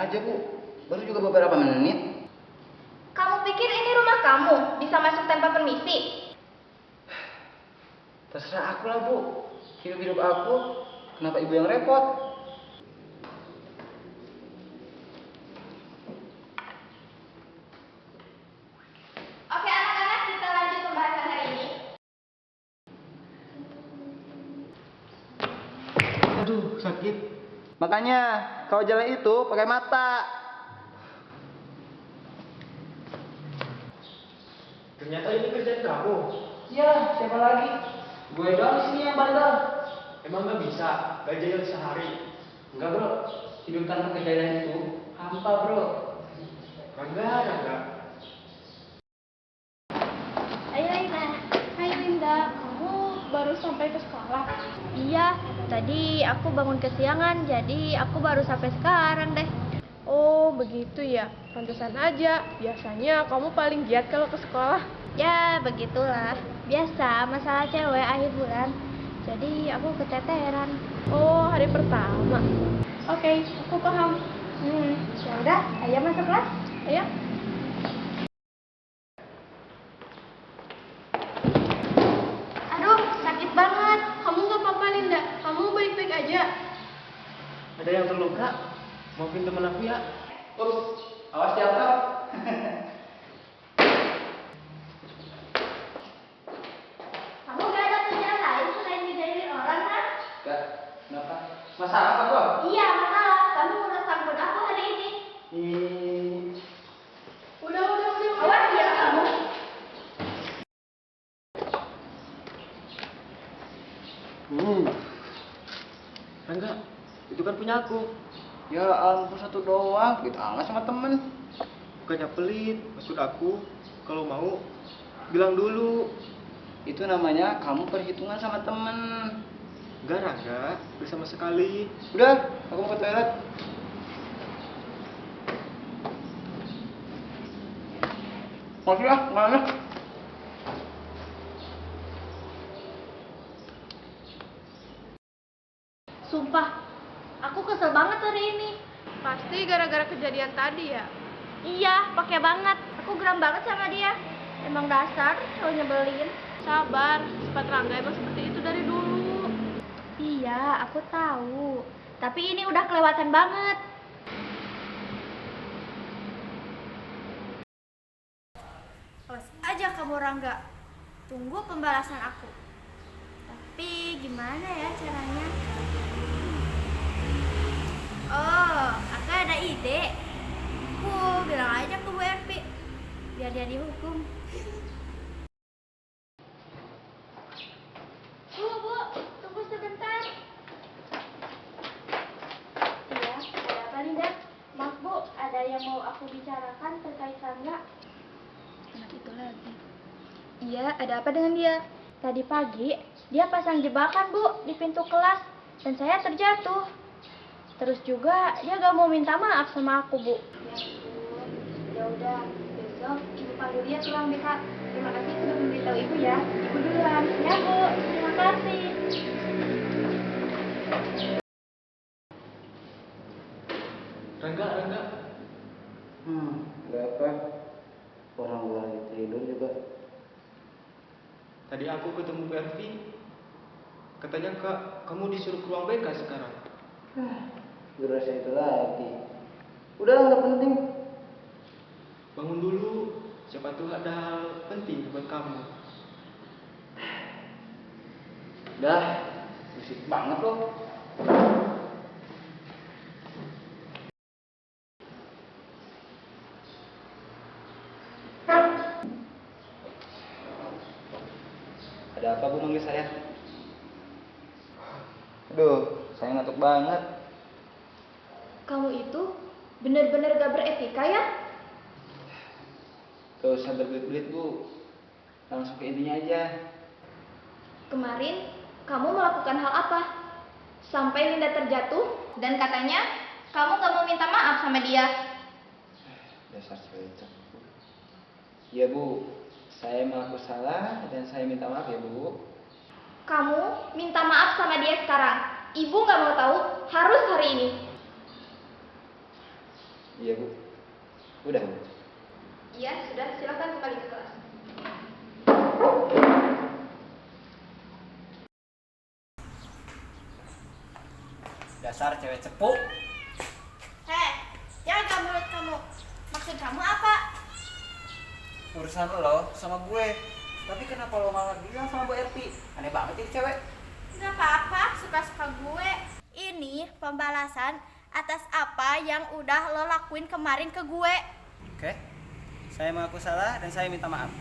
aja, Bu. Baru juga beberapa menit. Kamu pikir ini rumah kamu? Bisa masuk tanpa permisi? Terserah aku lah, Bu. Hidup-hidup aku, kenapa Ibu yang repot? Oke anak-anak, kita lanjut pembahasan hari ini. Aduh, sakit. Makanya, kalau jalan itu pakai mata. Ternyata ini kerjaan kamu. Ya, siapa lagi? Gue doang di sini yang bandel. Emang nggak bisa gajian sehari? Enggak, Bro. Hidup tanpa kejayaan itu hampa, Bro. Rangga. Hai Linda. Hai Linda, kamu baru sampai ke sekolah? Iya, tadi aku bangun kesiangan, jadi aku baru sampai sekarang deh. Oh, begitu ya. Pantesan aja. Biasanya kamu paling giat kalau ke sekolah. Ya, begitulah. Biasa, masalah cewek akhir bulan. Jadi aku keteteran. Oh, hari pertama. Oke, aku paham. Ya udah, ayo masuk kelas. Ayo. Aduh, sakit banget. Kamu gak apa-apa, Linda? Kamu baik-baik aja? Ada yang terluka? Maafin teman aku ya. Ups, awas jatuh. Kamu gak ada kerjaan lain selain ngejailin orang, kan? Enggak, kenapa? Masalah apa, Bro? Iya, masalah. Kamu ngurus sabun aku hari ini. Udah. Awas ya kamu. Rangga, itu kan punya aku. Ya ampun, satu doang. Gitu amat sama temen. Bukannya pelit, maksud aku. Kalau mau, bilang dulu. Itu namanya kamu perhitungan sama temen. Enggak, Rangga, bersama sekali. Udah, aku mau ke toilet. Makasih ya, kemana? Sumpah, aku kesel banget hari ini. Pasti gara-gara kejadian tadi ya. Iya, pakai banget. Aku geram banget sama dia. Emang dasar, selalu nyebelin. Sabar, sifat Rangga emang seperti itu dari dulu. Iya, aku tahu. Tapi ini udah kelewatan banget. Awas aja kamu Rangga. Tunggu pembalasan aku. Tapi gimana ya caranya? Oh, aku ada ide. Aku bilang aja ke Bu Erpi. Biar dia dihukum. Bu, tunggu sebentar. Iya, ada apa Linda? Maaf Bu, ada yang mau aku bicarakan terkait Rangga. Anak itu lagi. Iya, ada apa dengan dia? Tadi pagi, dia pasang jebakan Bu di pintu kelas dan saya terjatuh. Terus juga dia gak mau minta maaf sama aku Bu. Ya udah, besok Ibu panggil dia pulang BK. Terima kasih sudah memberitahu Ibu ya. Ibu duluan. Ya Bu, terima kasih. Rangga. Gak apa. Orang gue lagi tidur juga. Tadi aku ketemu Bu Ervi. Katanya, Kak, kamu disuruh ke ruang BK sekarang. Gue rasa itu lagi. Udah, gak penting. Bangun dulu, siapa tahu ada hal penting buat kamu. Udah, berisik banget loh. Ada apa Bu manggil saya? Aduh, saya ngantuk banget. Kamu itu benar-benar gak beretika ya? Gak usah berbelit-belit Bu. Langsung ke intinya aja. Kemarin kamu melakukan hal apa? Sampai Linda terjatuh dan katanya kamu gak mau minta maaf sama dia. Dasar cewek itu. Iya Bu, saya mengaku salah dan saya minta maaf ya Bu. Kamu minta maaf sama dia sekarang. Ibu gak mau tahu, harus hari ini. Iya Bu. Udah Bu. Iya, sudah. Silakan kembali ke kelas. Dasar cewek cepu. Hei, jaga mulut kamu. Maksud kamu apa? Urusan lo sama gue. Tapi kenapa lo malah bilang sama Bu Erti? Aneh banget ini cewek. Gak apa-apa, suka-suka gue. Ini pembalasan atas apa yang udah lo lakuin kemarin ke gue. Oke. Saya mengaku salah dan saya minta maaf.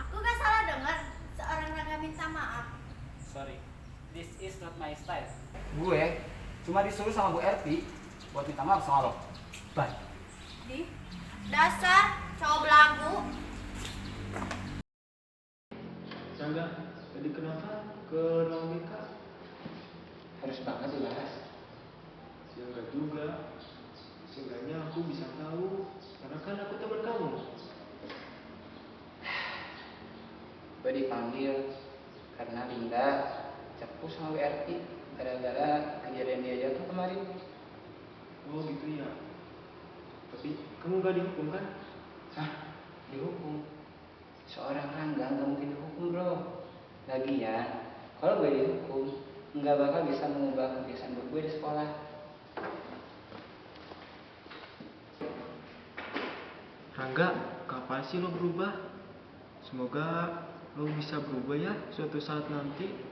Aku gak salah dengar seorang Rangga minta maaf. Sorry. This is not my style. Gue cuma disuruh sama Bu Erti buat minta maaf sama lo. Bye. Di dasar cowok belagu. Rangga, tadi kenapa ke ruang BK? Harus banget dibahas. Ya enggak juga. Seenggaknya aku bisa tahu, karena kan aku teman kamu. Gue dipanggil karena Linda cepu sama WRT gara-gara kejadian dia jatuh kemarin. Oh gitu ya. Tapi kamu gak dihukum kan? Hah? Dihukum? Seorang Rangga nggak mungkin dihukum bro. Lagian, kalau gue dihukum, nggak bakal bisa mengubah kebiasaan gue di sekolah. Rangga, kapan sih lo berubah? Semoga lo bisa berubah ya suatu saat nanti.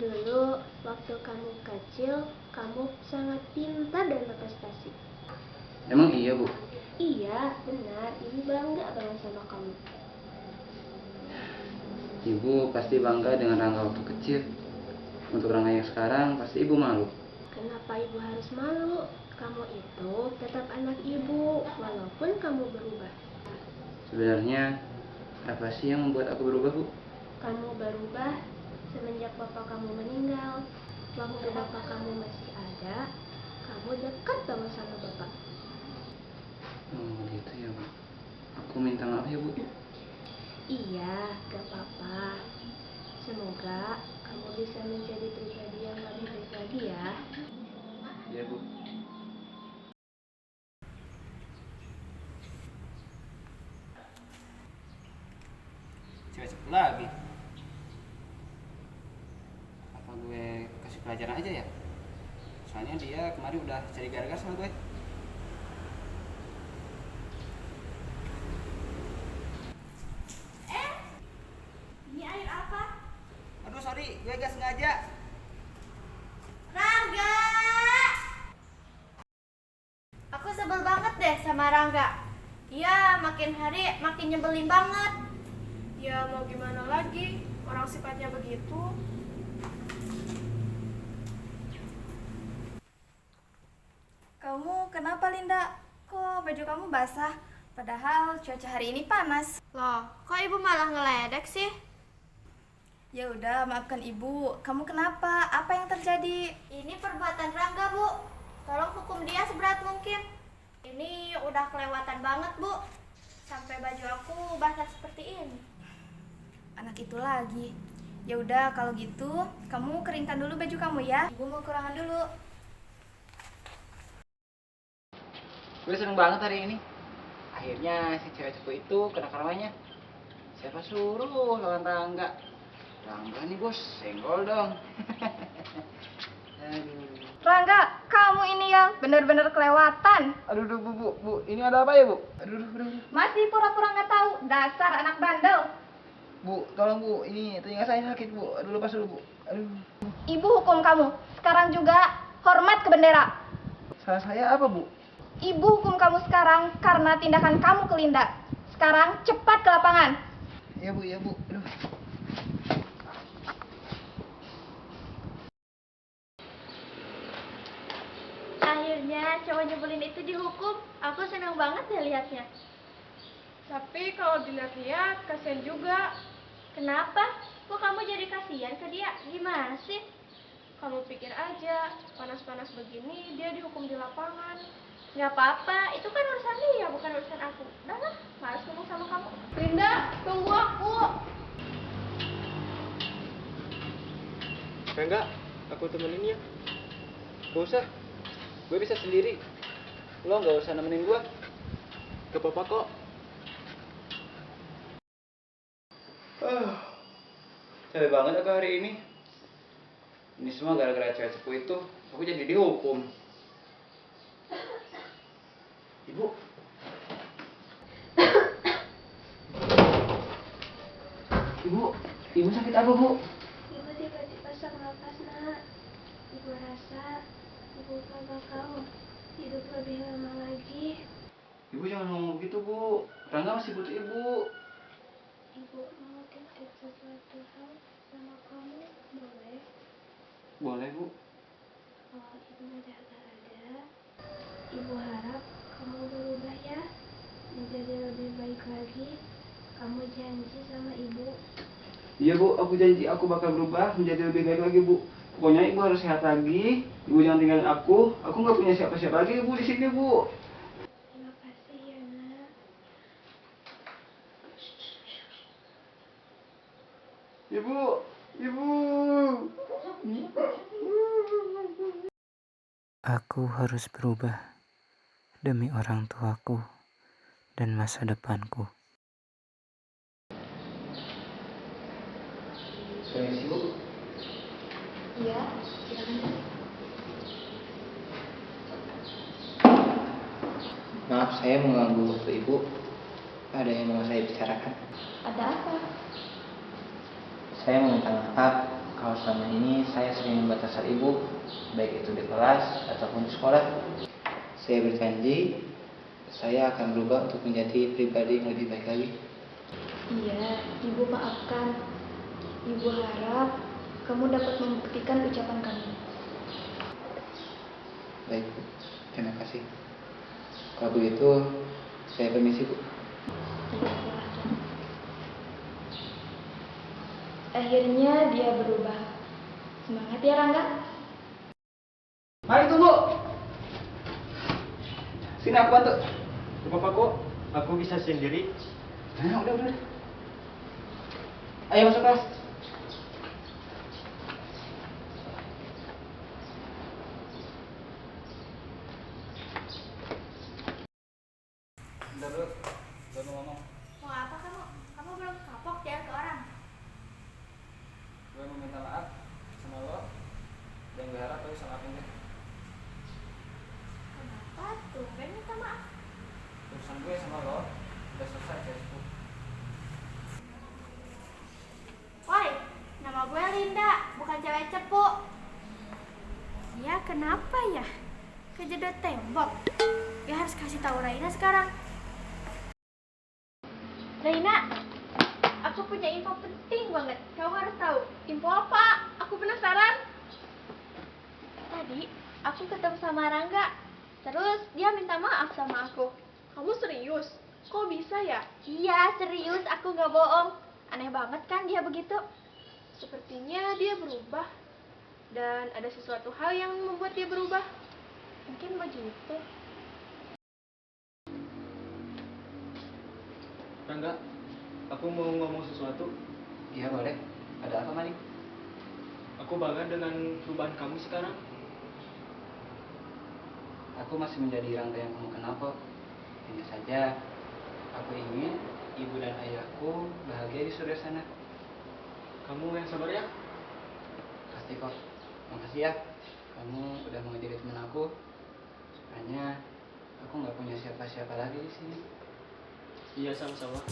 Dulu, waktu kamu kecil, kamu sangat pintar dan berprestasi. Emang iya Bu? Iya, benar. Ibu bangga banget sama kamu. Ibu pasti bangga dengan Rangga waktu kecil. Untuk Rangga yang sekarang pasti ibu malu. Kenapa ibu harus malu? Kamu itu tetap anak ibu, walaupun kamu berubah. Sebenarnya apa sih yang membuat aku berubah Bu? Kamu berubah semenjak bapak kamu meninggal. Waktu bapak kamu masih ada, kamu dekat banget sama bapak. Oh gitu ya Bu. Aku minta maaf ya Bu. Iya, gak apa-apa. Semoga kamu bisa menjadi pribadi yang lebih baik lagi ya. Iya Bu. Cewek cepu lagi. Apa gue kasih pelajaran aja ya? Soalnya dia kemarin udah cari gara-gara sama gue. Ini air apa? Aduh sorry, gue gak sengaja. Rangga! Aku sebel banget deh sama Rangga. Dia makin hari makin nyebelin banget. Ya mau gimana lagi, orang sifatnya begitu. Kamu kenapa Linda? Kok baju kamu basah? Padahal cuaca hari ini panas. Loh, kok ibu malah ngeledek sih? Ya udah, maafkan ibu. Kamu kenapa? Apa yang terjadi? Ini perbuatan Rangga, Bu. Tolong hukum dia seberat mungkin. Ini udah kelewatan banget, Bu. Sampai baju aku basah seperti ini. Anak itu lagi. Ya udah, kalau gitu kamu keringkan dulu baju kamu ya. Ibu mau kurangan dulu. Gue seneng banget hari ini. Akhirnya si cewek cepu itu kena karmanya. Siapa suruh lawan Rangga? Rangga nih bos, senggol dong. Aduh. Rangga, kamu ini ya bener-bener kelewatan. Aduh, bu, ini ada apa ya bu? Aduh. Masih pura-pura nggak tahu, dasar anak bandel. Bu, tolong bu, ini telinga saya sakit bu. Aduh, lepas dulu bu. Aduh. Ibu hukum kamu. Sekarang juga hormat ke bendera. Salah saya apa bu? Ibu hukum kamu sekarang karena tindakan kamu ke Linda. Sekarang cepat ke lapangan. Iya bu. Aduh. Akhirnya cowok nyebelin itu dihukum. Aku senang banget ya lihatnya. Tapi kalau dilihat-lihat, kasihan juga. Kenapa? Kok kamu jadi kasihan ke dia? Gimana sih? Kamu pikir aja, panas-panas begini dia dihukum di lapangan. Nggak apa-apa, itu kan urusan dia, bukan urusan aku. Udah lah, males ngomong sama kamu. Linda, tunggu aku. Rangga, aku temenin ya. Gak usah, gue bisa sendiri. Lo gak usah nemenin gue. Gak apa-apa kok. Capek banget aku hari ini. Ini semua gara-gara cewek cepu itu. Aku jadi dihukum. Ibu. Ibu sakit apa, Bu? Ibu tiba-tiba nafas, nak. Ibu rasa ibu gak bakal hidup lebih lama lagi. Ibu jangan ngomong begitu, Bu. Rangga masih butuh ibu. Ibu mau titip sesuatu hal sama kamu, boleh? Boleh, Bu. Kalau ibu udah gak ada, ibu harap kamu berubah ya, menjadi lebih baik lagi. Kamu janji sama ibu. Iya, Bu, aku janji aku bakal berubah menjadi lebih baik lagi, Bu. Pokoknya ibu harus sehat lagi. Ibu jangan tinggalin aku. Aku nggak punya siapa-siapa lagi, Bu, di sini, Bu. Terima kasih ya, nak. Ibu, ibu. Aku harus berubah demi orang tuaku dan masa depanku. Permisi, Bu. Iya, silakan. Maaf, saya mengganggu waktu Ibu. Ada yang mau saya bicarakan. Ada apa? Saya meminta maaf kalau selama ini saya sering membatasi Ibu, baik itu di kelas ataupun di sekolah. Saya berjanji, saya akan berubah untuk menjadi pribadi yang lebih baik lagi. Iya, Ibu maafkan. Ibu harap kamu dapat membuktikan ucapan kamu. Baik, Bu. Terima kasih. Kalau begitu, saya permisi, Bu. Iya, silahkan. Akhirnya dia berubah. Semangat ya, Rangga. Mari tunggu. Sini aku bantu. Gak apa-apa kok. Aku bisa sendiri. Nah, udah. Ayo masuk kelas. Udah, Bu. Udah mau ngomong. Mau apa kamu? Kamu belum kapok jalan ke orang. Gue mau minta maaf sama lo. Dan gue harap lo bisa maafin gue. Kenapa tuh? Pengen minta maaf. Urusan gue sama lo udah selesai, cewekku. Woi, nama gue Linda, bukan cewek cepu. Ya, kenapa ya? Kejedot tembok. Ya harus kasih tahu Raina sekarang. Raina, aku punya info penting banget. Kamu harus tahu. Info apa? Aku penasaran. Tadi aku ketemu sama Rangga. Terus dia minta maaf sama aku. Kamu serius? Kok bisa ya? Iya, serius, aku nggak bohong. Aneh banget kan dia begitu? Sepertinya dia berubah. Dan ada sesuatu hal yang membuat dia berubah. Mungkin begitu. Rangga, aku mau ngomong sesuatu. Iya, boleh. Ada apa, Mani? Aku bangga dengan perubahan kamu sekarang. Aku masih menjadi Rangga yang kamu kenal kok. Hanya saja, aku ingin ibu dan ayahku bahagia di surga sana. Kamu yang sabar ya. Pasti kok. Makasih ya. Kamu udah mau jadi teman aku. Hanya aku nggak punya siapa-siapa lagi di sini. Iya, sama-sama.